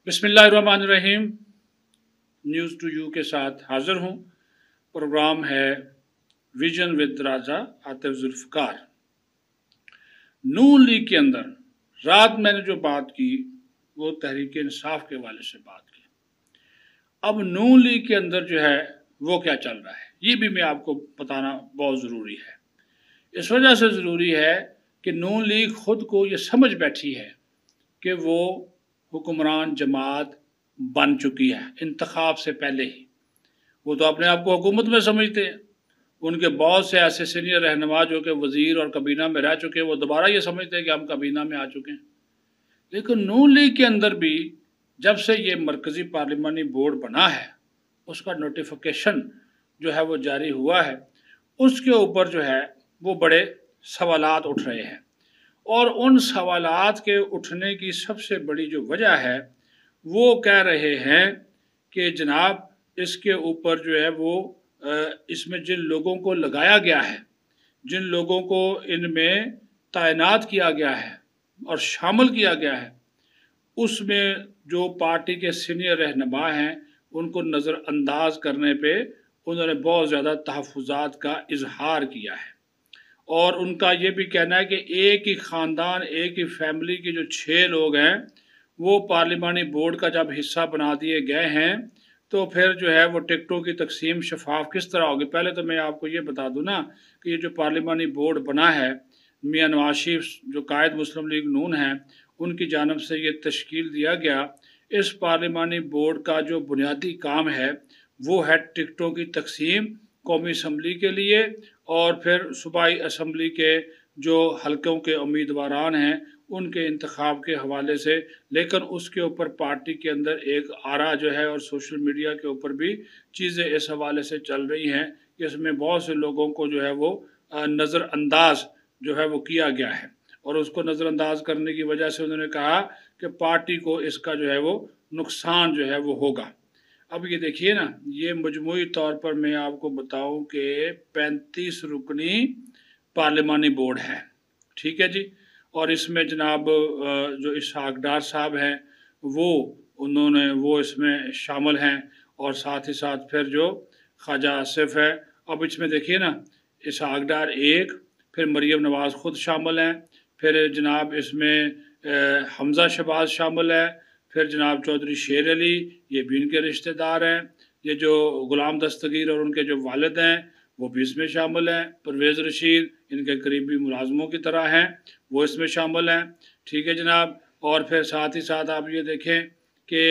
बिस्मिल्लाहिर्रहमानिर्रहीम। News to you के साथ हाज़िर हूँ। प्रोग्राम है vision with Raja Atif Zulfiqar. Noon league के अंदर रात मैंने जो बात की वो तहरीक इंसाफ के हवाले से बात की। अब नून लीग के अंदर जो है वो क्या चल रहा है ये भी मैं आपको बताना बहुत ज़रूरी है। इस वजह से ज़रूरी है कि नून लीग खुद को ये समझ बैठी है कि वो हुक्मरान जमात बन चुकी है इंतखाब से पहले ही। वो तो अपने आप को हुकूमत में समझते हैं। उनके बहुत से ऐसे सीनियर रहनुमा जो कि वज़ीर और कबीना में रह चुके हैं वो दोबारा ये समझते हैं कि हम कबीना में आ चुके हैं। लेकिन नून लीग के अंदर भी जब से ये मरकज़ी पार्लिमानी बोर्ड बना है उसका नोटिफिकेशन जो है वो जारी हुआ है, उसके ऊपर जो है वो बड़े सवालात उठ रहे हैं। और उन सवालात के उठने की सबसे बड़ी जो वजह है वो कह रहे हैं कि जनाब इसके ऊपर जो है वो इसमें जिन लोगों को लगाया गया है, जिन लोगों को इनमें तैनात किया गया है और शामिल किया गया है, उसमें जो पार्टी के सीनियर रहनुमा हैं उनको नज़रअंदाज करने पे उन्होंने बहुत ज़्यादा तहफ़्फ़ुज़ात का इजहार किया है। और उनका ये भी कहना है कि एक ही ख़ानदान, एक ही फैमिली के जो 6 लोग हैं वो पार्लिमानी बोर्ड का जब हिस्सा बना दिए गए हैं तो फिर जो है वो टिकटों की तकसीम शफाफ किस तरह होगी। पहले तो मैं आपको ये बता दूं ना कि ये जो पार्लिमानी बोर्ड बना है, मियां नवाज शरीफ जो कायद मुस्लिम लीग नून है उनकी जानब से ये तश्कील दिया गया। इस पार्लिमानी बोर्ड का जो बुनियादी काम है वो है टिकटों की तकसीम कौमी असम्बली के लिए और फिर सूबाई असम्बली के जो हलकों के उम्मीदवारान हैं उनके इंतखाब के हवाले से। लेकिन उसके ऊपर पार्टी के अंदर एक आरा जो है और सोशल मीडिया के ऊपर भी चीज़ें इस हवाले से चल रही हैं कि इसमें बहुत से लोगों को जो है वो नज़रअंदाज जो है वो किया गया है। और उसको नज़रअंदाज करने की वजह से उन्होंने कहा कि पार्टी को इसका जो है वो नुकसान जो है वो होगा। अब ये देखिए ना, ये मजमूई तौर पर मैं आपको बताऊं कि 35 रुकनी पार्लिमानी बोर्ड है, ठीक है जी। और इसमें जनाब जो इसहाक डार साहब हैं वो इसमें शामिल हैं और साथ ही साथ फिर जो ख्वाजा आसिफ है। अब इसमें देखिए ना, इसहाक डार एक, फिर मरीम नवाज़ ख़ुद शामिल हैं, फिर जनाब इसमें हमज़ा शहबाज शामिल है, फिर जनाब चौधरी शेर अली ये भी इनके रिश्तेदार हैं। ये जो ग़ुलाम दस्तगीर और उनके जो वालिद हैं वो भी इसमें शामिल हैं। परवेज़ रशीद इनके करीबी मुलाजमों की तरह हैं, वो इसमें शामिल हैं, ठीक है जनाब। और फिर साथ ही साथ आप ये देखें कि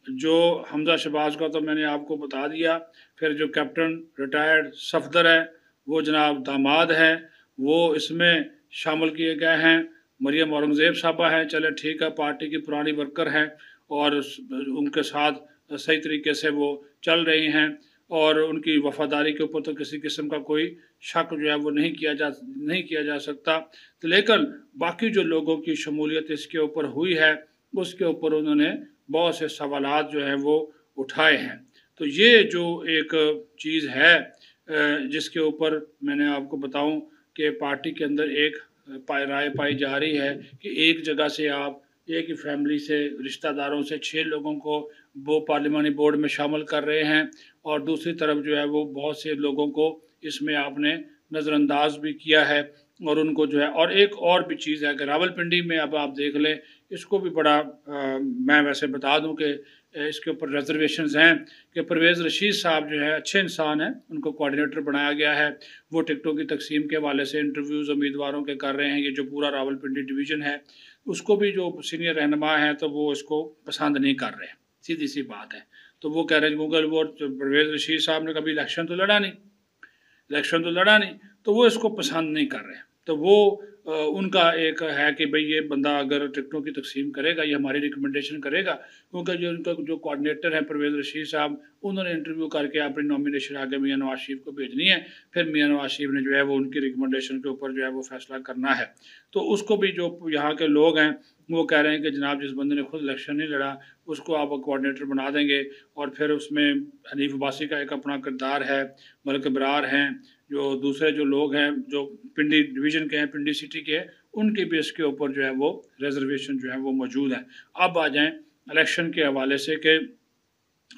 जो हमज़ा शहबाज का तो मैंने आपको बता दिया, फिर जो कैप्टन रिटायर्ड सफदर है वो जनाब दामाद हैं, वो इसमें शामिल किए गए हैं। मरियम औरंगज़ेब साहबा हैं, चले ठीक है, पार्टी की पुरानी वर्कर हैं और उनके साथ सही तरीके से वो चल रही हैं और उनकी वफ़ादारी के ऊपर तो किसी किस्म का कोई शक जो है वो नहीं किया जा सकता। तो लेकिन बाकी जो लोगों की शमूलियत इसके ऊपर हुई है उसके ऊपर उन्होंने बहुत से सवालात जो हैं वो उठाए हैं। तो ये जो एक चीज़ है जिसके ऊपर मैंने आपको बताऊं कि पार्टी के अंदर एक राय पाई जा रही है कि एक जगह से आप एक ही फैमिली से रिश्तेदारों से 6 लोगों को वो पार्लिमानी बोर्ड में शामिल कर रहे हैं और दूसरी तरफ जो है वो बहुत से लोगों को इसमें आपने नज़रअंदाज भी किया है और उनको जो है। और एक और भी चीज़ है कि रावलपिंडी में अब आप देख लें, इसको भी बड़ा मैं वैसे बता दूं कि इसके ऊपर रिजर्वेशंस हैं कि परवेज़ रशीद साहब जो है अच्छे इंसान हैं, उनको कोऑर्डिनेटर बनाया गया है। वो टिकटों की तकसीम के हवाले से इंटरव्यूज़ उम्मीदवारों के कर रहे हैं। ये जो पूरा रावलपिंडी डिवीज़न है उसको भी जो सीनियर रहनुमा हैं तो वो इसको पसंद नहीं कर रहे, सीधी सी बात है। तो वो कह रहे हैं गूगल वो परवेज़ रशीद साहब ने कभी इलेक्शन तो लड़ा नहीं, तो वो इसको पसंद नहीं कर रहे। तो वो उनका एक है कि भाई ये बंदा अगर टिकटों की तकसीम करेगा, ये हमारी रिकमेंडेशन करेगा, क्योंकि जो उनका जो कोऑर्डिनेटर हैं परवेज़ रशीद साहब, उन्होंने इंटरव्यू करके अपनी नॉमिनेशन आगे मियां नवाज शरीफ को भेजनी है। फिर मियां नवाज शरीफ ने जो है वो उनकी रिकमेंडेशन के ऊपर जो है वो फैसला करना है। तो उसको भी जो यहाँ के लोग हैं वो कह रहे हैं कि जनाब जिस बंदे ने खुद इलेक्शन नहीं लड़ा उसको आप कोऑर्डिनेटर बना देंगे। और फिर उसमें हनीफ अब्बासी का एक अपना किरदार है, मलिक इब्रार हैं, जो दूसरे जो लोग हैं जो पिंडी डिवीज़न के हैं, पिंडी सिटी के, उनके बेस के ऊपर जो है वो रिजर्वेशन जो है वो मौजूद है। अब आ जाएं इलेक्शन के हवाले से कि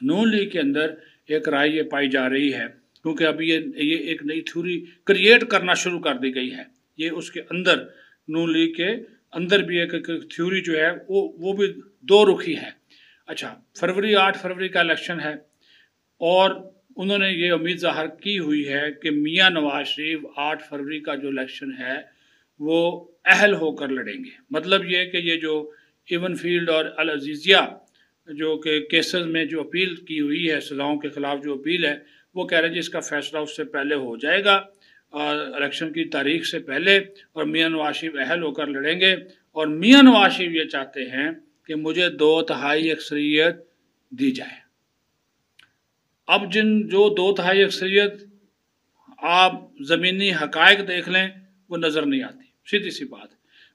नून लीग के अंदर एक राय ये पाई जा रही है, क्योंकि अभी ये एक नई थ्योरी क्रिएट करना शुरू कर दी गई है। ये उसके अंदर नून लीग के अंदर भी एक थ्योरी जो है वो भी दो रुखी है। अच्छा, 8 फरवरी का इलेक्शन है और उन्होंने ये उम्मीद ज़ाहिर की हुई है कि मियां नवाज शरीफ 8 फरवरी का जो इलेक्शन है वो अहल होकर लड़ेंगे। मतलब ये कि ये जो इवन फील्ड और अल अजीज़िया जो कि केसेस में जो अपील की हुई है, सज़ाओं के ख़िलाफ़ जो अपील है, वो कह रहे हैं जी इसका फ़ैसला उससे पहले हो जाएगा, इलेक्शन की तारीख से पहले, और मियां नवाज शरीफ अहल होकर लड़ेंगे। और मियां नवाज शरीफ ये चाहते हैं कि मुझे 2/3 अक्सरियत दी जाए। अब जो 2/3 अक्सरियत आप ज़मीनी हक़ाइक़ देख लें वो नज़र नहीं आती। सीधी सी बात,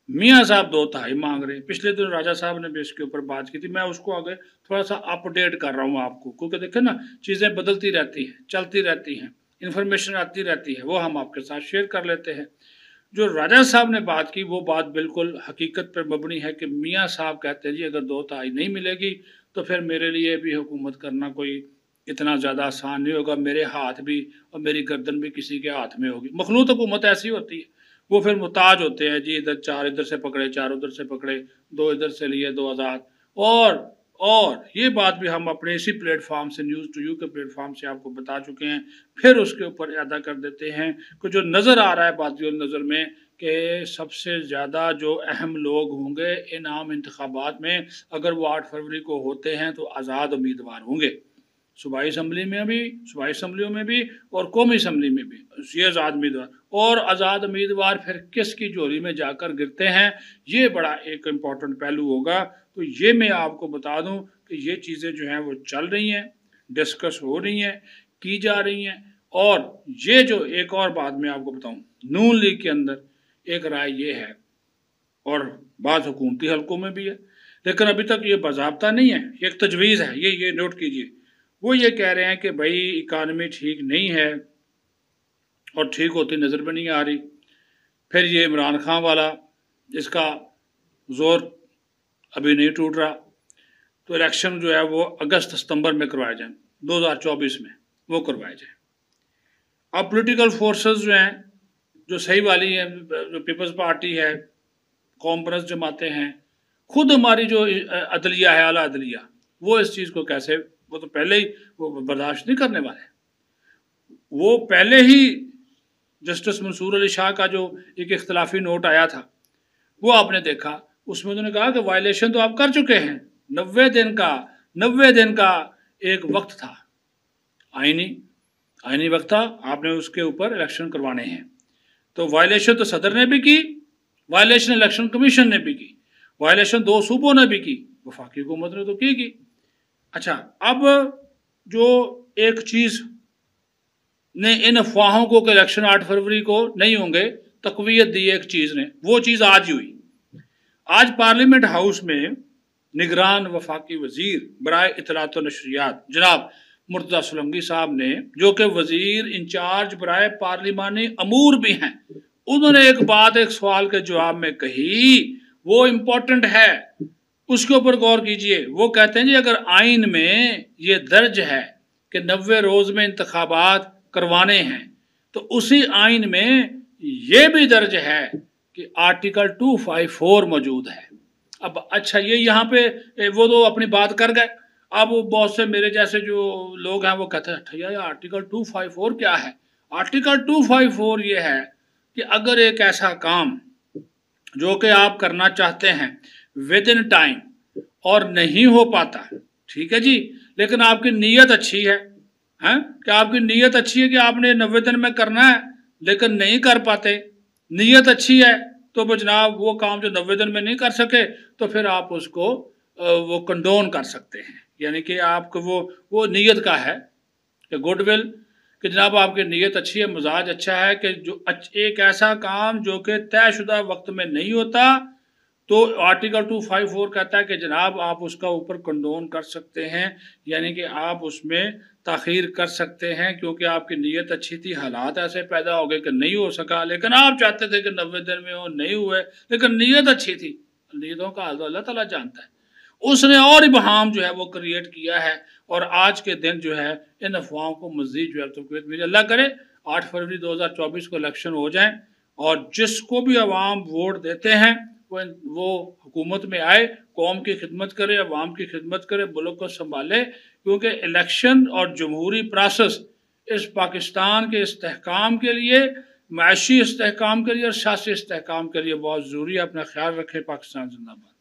मियाँ साहब 2/3 मांग रहे हैं। पिछले दिन राजा साहब ने भी इसके ऊपर बात की थी, मैं उसको आगे थोड़ा सा अपडेट कर रहा हूँ आपको, क्योंकि देखें ना, चीज़ें बदलती रहती हैं, चलती रहती हैं, इन्फॉर्मेशन आती रहती है, वो हम आपके साथ शेयर कर लेते हैं। जो राजा साहब ने बात की वो बात बिल्कुल हकीकत पर मबनी है कि मियाँ साहब कहते हैं जी अगर 2/3 नहीं मिलेगी तो फिर मेरे लिए भी हुकूमत करना कोई इतना ज़्यादा आसान नहीं होगा, मेरे हाथ भी और मेरी गर्दन भी किसी के हाथ में होगी। मखलूत हुकूमत ऐसी होती है, वो फिर मुहताज होते हैं जी, इधर 4 इधर से पकड़े, 4 उधर से पकड़े, 2 इधर से लिए, 2 आज़ाद। और ये बात भी हम अपने इसी प्लेटफॉर्म से, न्यूज़ टू यू के प्लेटफॉर्म से आपको बता चुके हैं, फिर उसके ऊपर अदा कर देते हैं कि जो नज़र आ रहा है बातिल नज़र में कि सबसे ज़्यादा जो अहम लोग होंगे इन आम इंतखाबात में, अगर वो 8 फरवरी को होते हैं तो आज़ाद उम्मीदवार होंगे, सूबाई असम्बलियों में भी और कौमी असम्बली में भी। ये आज़ाद उम्मीदवार, और आज़ाद उम्मीदवार फिर किसकी झोली में जाकर गिरते हैं, ये बड़ा एक इम्पॉर्टेंट पहलू होगा। तो ये मैं आपको बता दूं कि ये चीज़ें जो हैं वो चल रही हैं, डिस्कस हो रही हैं, की जा रही हैं। और ये जो एक और बात मैं आपको बताऊं, नून लीग के अंदर एक राय ये है, और बात हुकूमती हलकों में भी है, लेकिन अभी तक ये बाज़ाब्ता नहीं है, ये एक तजवीज़ है, ये नोट कीजिए। वो ये कह रहे हैं कि भाई इकानमी ठीक नहीं है और ठीक होती नज़र में नहीं आ रही। फिर ये इमरान खान वाला, इसका ज़ोर अभी नहीं टूट रहा, तो इलेक्शन जो है वो अगस्त सितंबर में करवाए जाएं, 2024 में वो करवाए जाएं। अब पॉलिटिकल फोर्सेस जो हैं, जो सही वाली हैं, जो पीपल्स पार्टी है, कौम परस्त जमातें हैं, खुद हमारी जो अदलिया है, आला अदलिया, वो इस चीज़ को कैसे, वो तो पहले ही वो बर्दाश्त नहीं करने वाले। वो पहले ही जस्टिस मंसूर अली शाह का जो एक इख्तलाफी नोट आया था वो आपने देखा, उसमें उन्होंने कहा कि वायलेशन तो आप कर चुके हैं, 90 दिन का एक वक्त था, आईनी वक्त था, आपने उसके ऊपर इलेक्शन करवाने हैं। तो वायलेशन तो सदर ने भी की, वायलेशन इलेक्शन कमीशन ने भी की, वायलेशन 2 सूबों ने भी की, वफाकी हुकूमत ने तो की। अच्छा, अब जो एक चीज़ ने इन अफवाहों को कि इलेक्शन 8 फरवरी को नहीं होंगे तकवीयत दी एक चीज़ ने, वो चीज़ आज ही हुई। आज पार्लियामेंट हाउस में निगरान वफाकी वज़ीर बराए इत्तलात व नशरियात जनाब मुर्तज़ा सोलंकी साहब ने, जो कि वज़ीर इंचार्ज बराए पार्लिमानी अमूर भी हैं, उन्होंने एक बात एक सवाल के जवाब में कही, वो इम्पोर्टेंट है, उसके ऊपर गौर कीजिए। वो कहते हैं जी अगर आइन में ये दर्ज है कि 90 रोज़ में इंतखाबात करवाने हैं, तो उसी आइन में ये भी दर्ज है कि आर्टिकल 254 मौजूद है। अब अच्छा, ये यहाँ पे वो तो अपनी बात कर गए। अब बहुत से मेरे जैसे जो लोग हैं वो कहते हैं भैया आर्टिकल 254 क्या है? आर्टिकल 254 ये है कि अगर एक ऐसा काम जो कि आप करना चाहते हैं विद इन टाइम और नहीं हो पाता, ठीक है जी, लेकिन आपकी नीयत अच्छी है, हैं कि आपकी नीयत अच्छी है कि आपने 90 दिन में करना है लेकिन नहीं कर पाते, नीयत अच्छी है, तो जनाब वो काम जो 90 दिन में नहीं कर सके तो फिर आप उसको वो कंडोन कर सकते हैं, यानी कि आपको वो नीयत का है कि गुडविल, कि जनाब आपकी नीयत अच्छी है, मिजाज अच्छा है कि जो एक ऐसा काम जो कि तयशुदा वक्त में नहीं होता, तो आर्टिकल 254 कहता है कि जनाब आप उसका ऊपर कंडोन कर सकते हैं, यानी कि आप उसमें ताख़ीर कर सकते हैं, क्योंकि आपकी नीयत अच्छी थी, हालात ऐसे पैदा हो गए कि नहीं हो सका, लेकिन आप चाहते थे कि 90 दिन में हो, नहीं हुए, लेकिन नीयत अच्छी थी। नीयतों का हाल तो अल्लाह ताला जानता है। اس نے اور ابہام جو ہے وہ کریٹ کیا ہے، اور آج کے دن جو ہے ان افواہوں کو مزید جو ہے تقویت ملی۔ اللہ کرے 8 فروری 2024 کو الیکشن ہو جائیں، اور جس کو بھی عوام ووٹ دیتے ہیں وہ حکومت میں آئے، قوم کی خدمت کرے، عوام کی خدمت کرے، ملک کو سنبھالے، کیونکہ الیکشن اور جمہوری پروسیس اس پاکستان کے استحکام کے لیے، معاشی استحکام کے لیے اور سیاسی استحکام کے لیے بہت ضروری ہے۔ اپنا خیال رکھیں۔ پاکستان زندہ باد۔